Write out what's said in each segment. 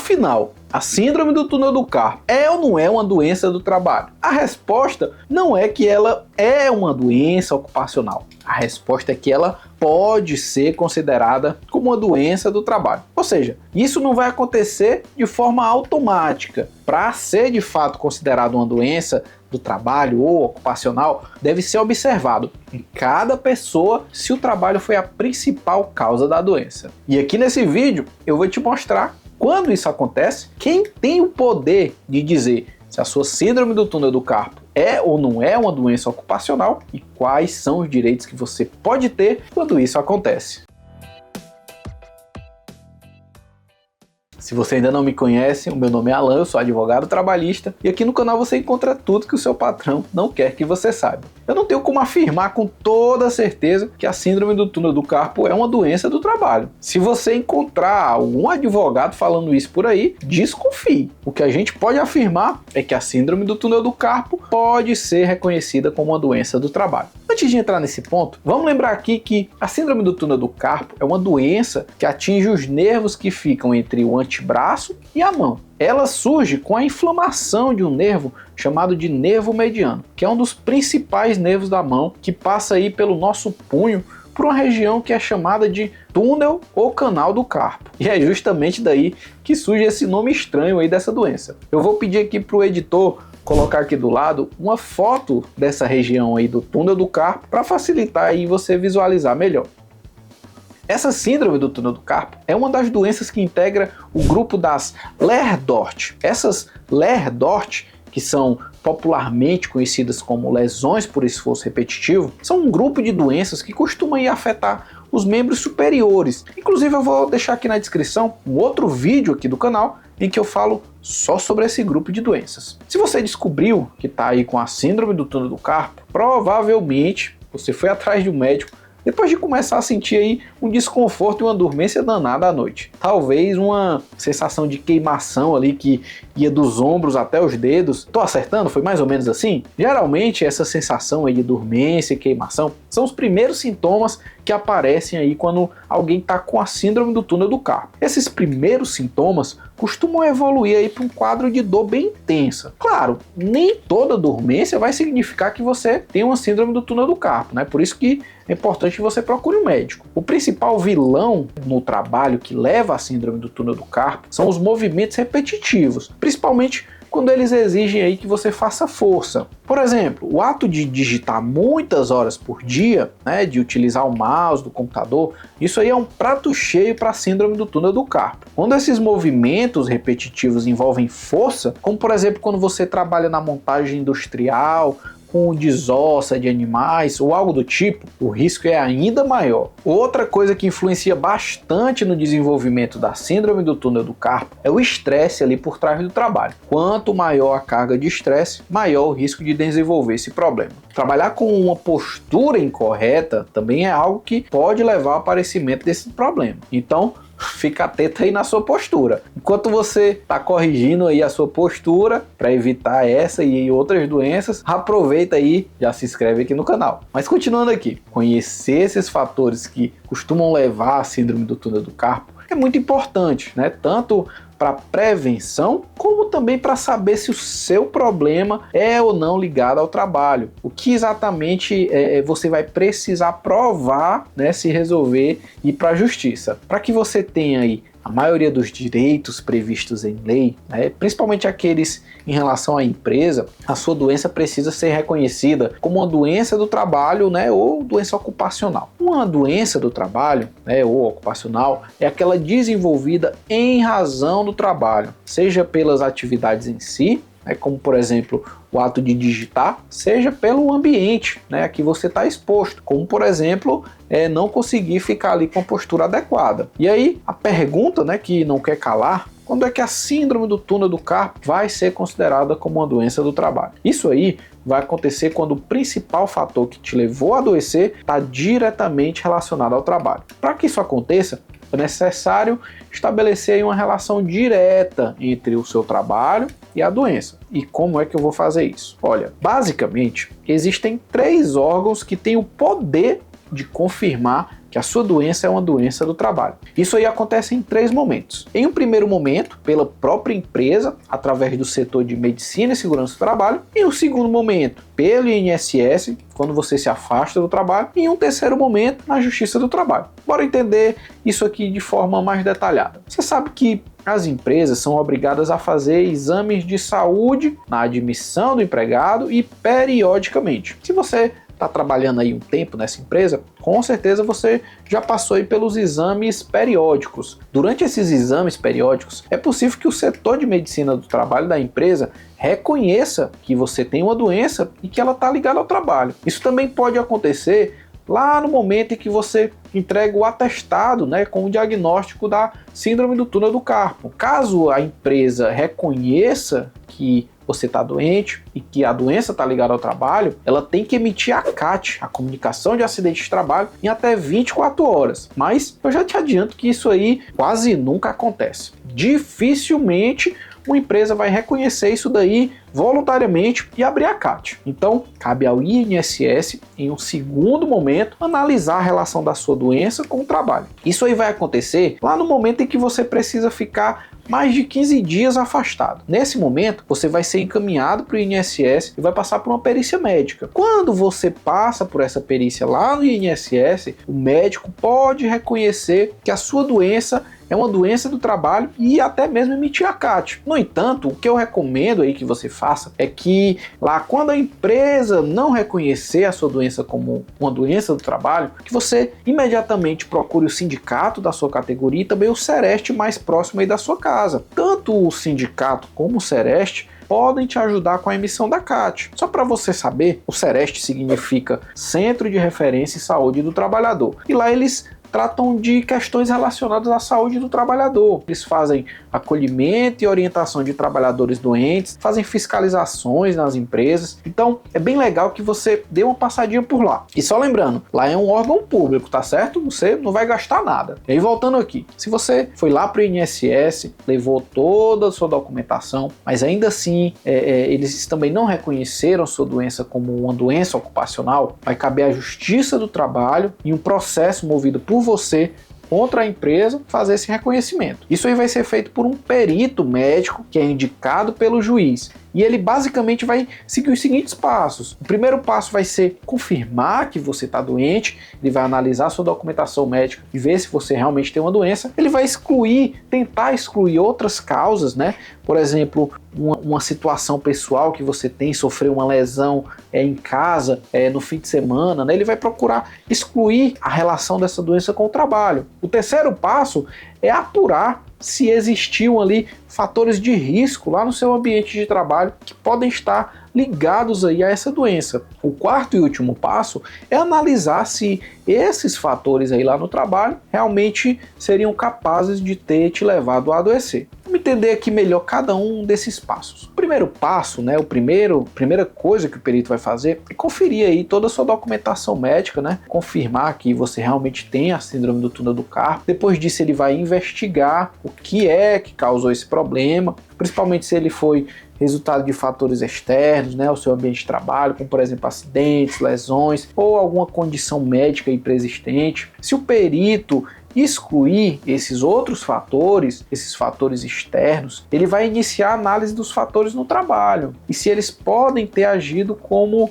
Afinal, a síndrome do túnel do carpo é ou não é uma doença do trabalho? A resposta não é que ela é uma doença ocupacional. A resposta é que ela pode ser considerada como uma doença do trabalho. Ou seja, isso não vai acontecer de forma automática. Para ser de fato considerado uma doença do trabalho ou ocupacional, deve ser observado em cada pessoa se o trabalho foi a principal causa da doença. E aqui nesse vídeo eu vou te mostrar quando isso acontece, quem tem o poder de dizer se a sua síndrome do túnel do carpo é ou não é uma doença ocupacional e quais são os direitos que você pode ter quando isso acontece. Se você ainda não me conhece, o meu nome é Alan, eu sou advogado trabalhista e aqui no canal você encontra tudo que o seu patrão não quer que você saiba. Eu não tenho como afirmar com toda certeza que a síndrome do túnel do carpo é uma doença do trabalho. Se você encontrar algum advogado falando isso por aí, desconfie. O que a gente pode afirmar é que a síndrome do túnel do carpo pode ser reconhecida como uma doença do trabalho. Antes de entrar nesse ponto, vamos lembrar aqui que a síndrome do túnel do carpo é uma doença que atinge os nervos que ficam entre o antebraço e a mão. Ela surge com a inflamação de um nervo chamado de nervo mediano, que é um dos principais nervos da mão, que passa aí pelo nosso punho por uma região que é chamada de túnel ou canal do carpo. E é justamente daí que surge esse nome estranho aí dessa doença. Eu vou pedir aqui para o editor colocar aqui do lado uma foto dessa região aí do túnel do carpo para facilitar aí você visualizar melhor. Essa síndrome do túnel do carpo é uma das doenças que integra o grupo das Lehrs-Dort. Essas Lehrs-Dort, que são popularmente conhecidas como lesões por esforço repetitivo, são um grupo de doenças que costumam afetar os membros superiores. Inclusive eu vou deixar aqui na descrição um outro vídeo aqui do canal em que eu falo só sobre esse grupo de doenças. Se você descobriu que está aí com a síndrome do túnel do carpo, provavelmente você foi atrás de um médico depois de começar a sentir aí um desconforto e uma dormência danada à noite. Talvez uma sensação de queimação ali que ia dos ombros até os dedos. Tô acertando? Foi mais ou menos assim? Geralmente essa sensação aí de dormência e queimação são os primeiros sintomas que aparecem aí quando alguém está com a síndrome do túnel do carpo. Esses primeiros sintomas costumam evoluir aí para um quadro de dor bem intensa. Claro, nem toda dormência vai significar que você tem uma síndrome do túnel do carpo, né? Por isso que é importante que você procure um médico. O principal vilão no trabalho que leva à síndrome do túnel do carpo são os movimentos repetitivos, principalmente quando eles exigem aí que você faça força. Por exemplo, o ato de digitar muitas horas por dia, né, de utilizar o mouse do computador, isso aí é um prato cheio para a síndrome do túnel do carpo. Quando esses movimentos repetitivos envolvem força, como por exemplo quando você trabalha na montagem industrial, com desossa de animais ou algo do tipo, o risco é ainda maior. Outra coisa que influencia bastante no desenvolvimento da síndrome do túnel do carpo é o estresse ali por trás do trabalho. Quanto maior a carga de estresse, maior o risco de desenvolver esse problema. Trabalhar com uma postura incorreta também é algo que pode levar ao aparecimento desse problema. Então, fica atento aí na sua postura. Enquanto você está corrigindo aí a sua postura para evitar essa e outras doenças, aproveita aí, já se inscreve aqui no canal. Mas continuando aqui, conhecer esses fatores que costumam levar à síndrome do túnel do carpo é muito importante, né? Tanto para prevenção, como também para saber se o seu problema é ou não ligado ao trabalho. O que exatamente você vai precisar provar, né, se resolver ir para a justiça. Para que você tenha aí a maioria dos direitos previstos em lei, né, principalmente aqueles em relação à empresa, a sua doença precisa ser reconhecida como uma doença do trabalho, né, ou doença ocupacional. Uma doença do trabalho, né, ou ocupacional é aquela desenvolvida em razão do trabalho, seja pelas atividades em si, como por exemplo o ato de digitar, seja pelo ambiente, né, a que você está exposto, como por exemplo não conseguir ficar ali com a postura adequada. E aí a pergunta, né, que não quer calar: quando é que a síndrome do túnel do carpo vai ser considerada como uma doença do trabalho? Isso aí vai acontecer quando o principal fator que te levou a adoecer está diretamente relacionado ao trabalho. Para que isso aconteça, é necessário estabelecer uma relação direta entre o seu trabalho e a doença. E como é que eu vou fazer isso? Olha, basicamente, existem 3 órgãos que têm o poder de confirmar que a sua doença é uma doença do trabalho. Isso aí acontece em 3 momentos. Em um primeiro momento, pela própria empresa, através do setor de medicina e segurança do trabalho. Em um segundo momento, pelo INSS, quando você se afasta do trabalho. E em um terceiro momento, na Justiça do Trabalho. Bora entender isso aqui de forma mais detalhada. Você sabe que as empresas são obrigadas a fazer exames de saúde na admissão do empregado e periodicamente. Se você está trabalhando aí um tempo nessa empresa, com certeza você já passou aí pelos exames periódicos. Durante esses exames periódicos, é possível que o setor de medicina do trabalho da empresa reconheça que você tem uma doença e que ela está ligada ao trabalho. Isso também pode acontecer lá no momento em que você entrega o atestado, né, com o diagnóstico da síndrome do túnel do carpo. Caso a empresa reconheça que você está doente e que a doença está ligada ao trabalho, ela tem que emitir a CAT, a comunicação de acidente de trabalho, em até 24 horas. Mas eu já te adianto que isso aí quase nunca acontece. Dificilmente uma empresa vai reconhecer isso daí voluntariamente e abrir a CAT. Então, cabe ao INSS, em um segundo momento, analisar a relação da sua doença com o trabalho. Isso aí vai acontecer lá no momento em que você precisa ficar mais de 15 dias afastado. Nesse momento, você vai ser encaminhado para o INSS e vai passar por uma perícia médica. Quando você passa por essa perícia lá no INSS, o médico pode reconhecer que a sua doença é uma doença do trabalho e até mesmo emitir a CAT. No entanto, o que eu recomendo aí que você faça é que lá quando a empresa não reconhecer a sua doença como uma doença do trabalho, que você imediatamente procure o sindicato da sua categoria e também o Sereste mais próximo aí da sua casa. Tanto o sindicato como o Sereste podem te ajudar com a emissão da CAT. Só para você saber, o Sereste significa Centro de Referência e Saúde do Trabalhador. E lá eles tratam de questões relacionadas à saúde do trabalhador. Eles fazem acolhimento e orientação de trabalhadores doentes, fazem fiscalizações nas empresas. Então, é bem legal que você dê uma passadinha por lá. E só lembrando, lá é um órgão público, tá certo? Você não vai gastar nada. E aí, voltando aqui, se você foi lá para o INSS, levou toda a sua documentação, mas ainda assim eles também não reconheceram sua doença como uma doença ocupacional, vai caber à Justiça do Trabalho e um processo movido por você contra a empresa fazer esse reconhecimento. Isso aí vai ser feito por um perito médico que é indicado pelo juiz. E ele basicamente vai seguir os seguintes passos. O primeiro passo vai ser confirmar que você está doente, ele vai analisar a sua documentação médica e ver se você realmente tem uma doença. Ele vai tentar excluir outras causas, né? Por exemplo, uma situação pessoal que você tem, sofreu uma lesão em casa, no fim de semana, né? Ele vai procurar excluir a relação dessa doença com o trabalho. O terceiro passo é apurar se existiam ali fatores de risco lá no seu ambiente de trabalho que podem estar ligados aí a essa doença. O quarto e último passo é analisar se esses fatores aí lá no trabalho realmente seriam capazes de ter te levado a adoecer. Vamos entender aqui melhor cada um desses passos. O primeiro passo, né, primeira coisa que o perito vai fazer é conferir aí toda a sua documentação médica, né, confirmar que você realmente tem a síndrome do túnel do carpo. Depois disso ele vai investigar o que é que causou esse problema, principalmente se ele foi resultado de fatores externos, né, ao seu ambiente de trabalho, como por exemplo acidentes, lesões ou alguma condição médica aí preexistente. Se o perito excluir esses outros fatores, esses fatores externos, ele vai iniciar a análise dos fatores no trabalho e se eles podem ter agido como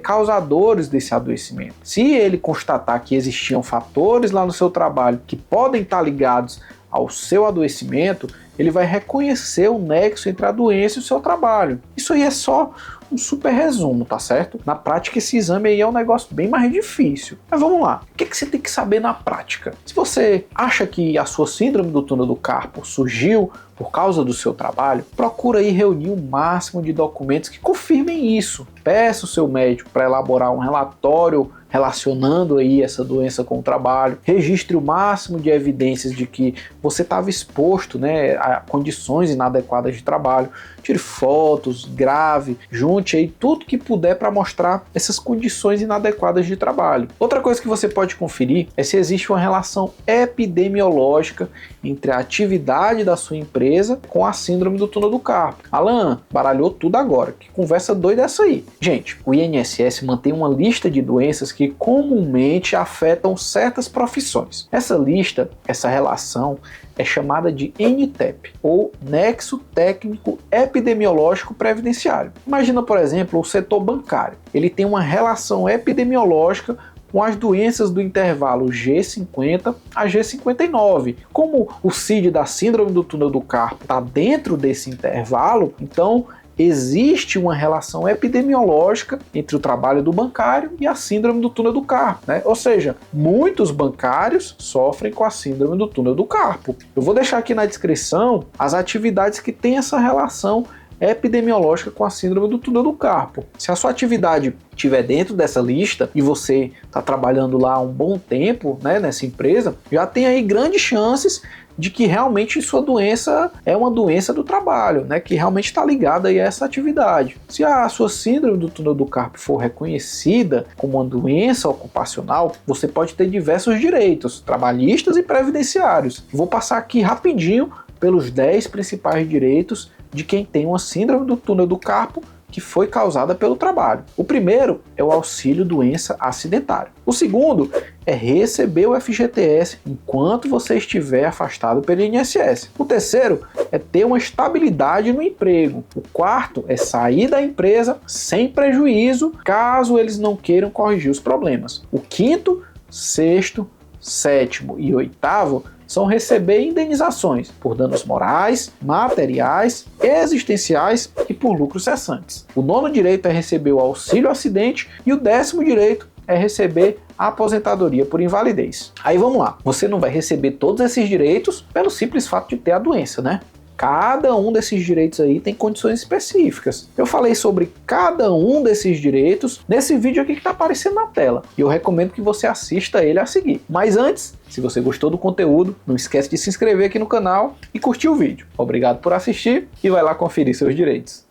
causadores desse adoecimento. Se ele constatar que existiam fatores lá no seu trabalho que podem estar ligados ao seu adoecimento, ele vai reconhecer o nexo entre a doença e o seu trabalho. Isso aí é só um super resumo, tá certo? Na prática, esse exame aí é um negócio bem mais difícil. Mas vamos lá. O que você tem que saber na prática? Se você acha que a sua síndrome do túnel do carpo surgiu por causa do seu trabalho, procura aí reunir o máximo de documentos que confirmem isso. Peça o seu médico para elaborar um relatório relacionando aí essa doença com o trabalho, registre o máximo de evidências de que você estava exposto, né, a condições inadequadas de trabalho, tire fotos, grave, junte aí tudo que puder para mostrar essas condições inadequadas de trabalho. Outra coisa que você pode conferir é se existe uma relação epidemiológica entre a atividade da sua empresa com a síndrome do túnel do carpo. Alan, baralhou tudo agora, que conversa doida é essa aí? Gente, o INSS mantém uma lista de doenças que que comumente afetam certas profissões. Essa lista, essa relação, é chamada de NTEP, ou Nexo Técnico Epidemiológico Previdenciário. Imagina, por exemplo, o setor bancário. Ele tem uma relação epidemiológica com as doenças do intervalo G50 a G59. Como o CID da síndrome do túnel do carpo está dentro desse intervalo, então existe uma relação epidemiológica entre o trabalho do bancário e a síndrome do túnel do carpo, né? Ou seja, muitos bancários sofrem com a síndrome do túnel do carpo. Eu vou deixar aqui na descrição as atividades que têm essa relação epidemiológica com a síndrome do túnel do carpo. Se a sua atividade estiver dentro dessa lista e você está trabalhando lá há um bom tempo, né, nessa empresa, já tem aí grandes chances de que realmente sua doença é uma doença do trabalho, né, que realmente está ligada aí a essa atividade. Se a sua síndrome do túnel do carpo for reconhecida como uma doença ocupacional, você pode ter diversos direitos, trabalhistas e previdenciários. Vou passar aqui rapidinho pelos 10 principais direitos de quem tem uma síndrome do túnel do carpo que foi causada pelo trabalho. O primeiro é o auxílio doença acidentário. O segundo é receber o FGTS enquanto você estiver afastado pelo INSS. O terceiro é ter uma estabilidade no emprego. O quarto é sair da empresa sem prejuízo, caso eles não queiram corrigir os problemas. O quinto, sexto, sétimo e oitavo são receber indenizações por danos morais, materiais, existenciais e por lucros cessantes. O nono direito é receber o auxílio acidente e o 10º direito é receber a aposentadoria por invalidez. Aí vamos lá, você não vai receber todos esses direitos pelo simples fato de ter a doença, né? Cada um desses direitos aí tem condições específicas. Eu falei sobre cada um desses direitos nesse vídeo aqui que está aparecendo na tela. E eu recomendo que você assista ele a seguir. Mas antes, se você gostou do conteúdo, não esquece de se inscrever aqui no canal e curtir o vídeo. Obrigado por assistir e vai lá conferir seus direitos.